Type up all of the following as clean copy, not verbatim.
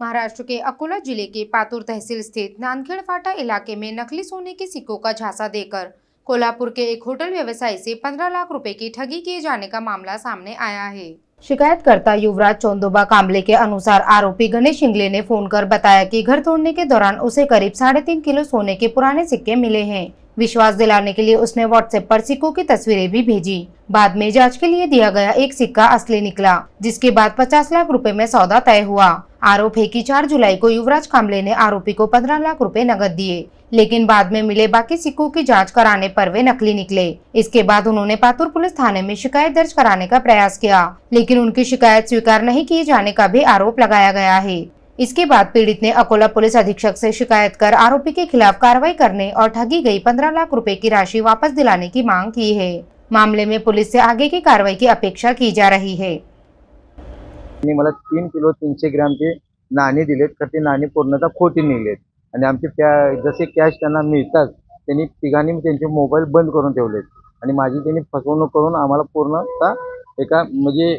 महाराष्ट्र के अकोला जिले के पातुर तहसील स्थित नांदखेड़ फाटा इलाके में नकली सोने के सिक्कों का झांसा देकर कोल्हापुर के एक होटल व्यवसायी से 15 लाख रुपए की ठगी किए जाने का मामला सामने आया है। शिकायतकर्ता युवराज चौंदोबा कांबले के अनुसार आरोपी गणेश शिंगले ने फोन कर बताया कि घर तोड़ने के दौरान उसे करीब 3.5 किलो सोने के पुराने सिक्के मिले हैं। विश्वास दिलाने के लिए उसने व्हाट्सएप पर सिक्कों की तस्वीरें भी भेजी। बाद में जांच के लिए दिया गया एक सिक्का असली निकला, जिसके बाद 50 लाख रुपए में सौदा तय हुआ। आरोप है कि 4 जुलाई को युवराज कांबले ने आरोपी को 15 लाख रुपए नकद दिए, लेकिन बाद में मिले बाकी सिक्कों की जांच कराने पर वे नकली निकले। इसके बाद उन्होंने पातुर पुलिस थाने में शिकायत दर्ज कराने का प्रयास किया, लेकिन उनकी शिकायत स्वीकार नहीं किए जाने का भी आरोप लगाया गया है। इसके बाद पीड़ित ने अकोला पुलिस अधीक्षक से शिकायत कर आरोपी के खिलाफ कार्रवाई करने और ठगी गई 15 लाख रुपए की राशि वापस दिलाने की मांग की है। मामले में पुलिस से आगे की कार्रवाई की अपेक्षा की जा रही है। मला 3 किलो 300 ग्रॅमचे नाणे दिलेत, तर ते नाणे पूर्णतः खोटी निघलेत आणि आमचे जसे कॅश त्यांना मिळतात त्यांनी तिघांनी त्यांचे मोबाईल बंद करून ठेवलेत आणि माझी त्यांनी फसवणूक करून आम्हाला पूर्णतः एका म्हणजे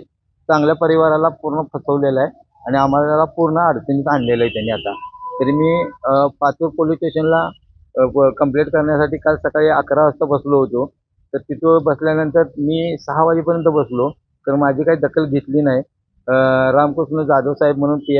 चांगल्या परिवाराला पूर्ण फसवलेलं आहे आणि आम्हाला पूर्ण अडचणीत आणलेलं आहे त्यांनी आता। तरी मी पातूर पोलीस स्टेशनला कंप्लेंट करण्यासाठी काल सकाळी 11 वाजता बसलो होतो। तर तिथं बसल्यानंतर मी 6 वाजेपर्यंत बसलो, तर माझी काही दखल घेतली नाही। रामकृष्ण जाधव साहेब म्हणून PI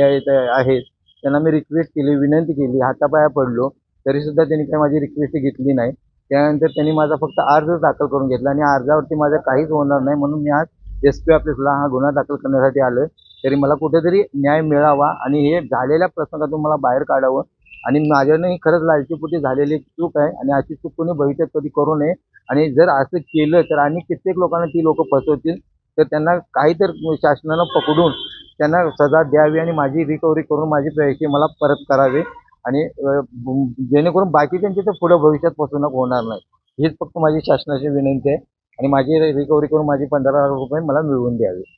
आहेत, त्यांना मी रिक्वेस्ट केली, विनंती केली, हातापाया पडलो, तरीसुद्धा त्यांनी काही माझी रिक्वेस्ट घेतली नाही। त्यानंतर त्यांनी माझा फक्त अर्ज दाखल करून घेतला आणि अर्जावरती माझं काहीच होणार नाही म्हणून मी आज SP ऑफिसला हा गुन्हा दाखल करण्यासाठी आलो। तरी मला कुठेतरी न्याय मिळावा आणि हे झालेल्या प्रसंगातून मला बाहेर काढावं आणि माझ्याने ही खरंच लालचीपोटी झालेली चूक आहे आणि अशी चूक कोणी भविष्यात कधी करू नये आणि जर असं केलं तर आणि कित्येक लोकांना ती लोक फसवतील, तर त्यांना काहीतरी शासनानं पकडून त्यांना सजा द्यावी आणि माझी रिकव्हरी करून माझे पैसे मला परत करावे आणि जेणेकरून बाकीच्यांची तर पुढे भविष्यात फसवणूक होणार नाही, हीच फक्त माझी शासनाची विनंती आहे आणि माझी रिकव्हरी करून माझी 15 लाख रुपये मला मिळवून द्यावे।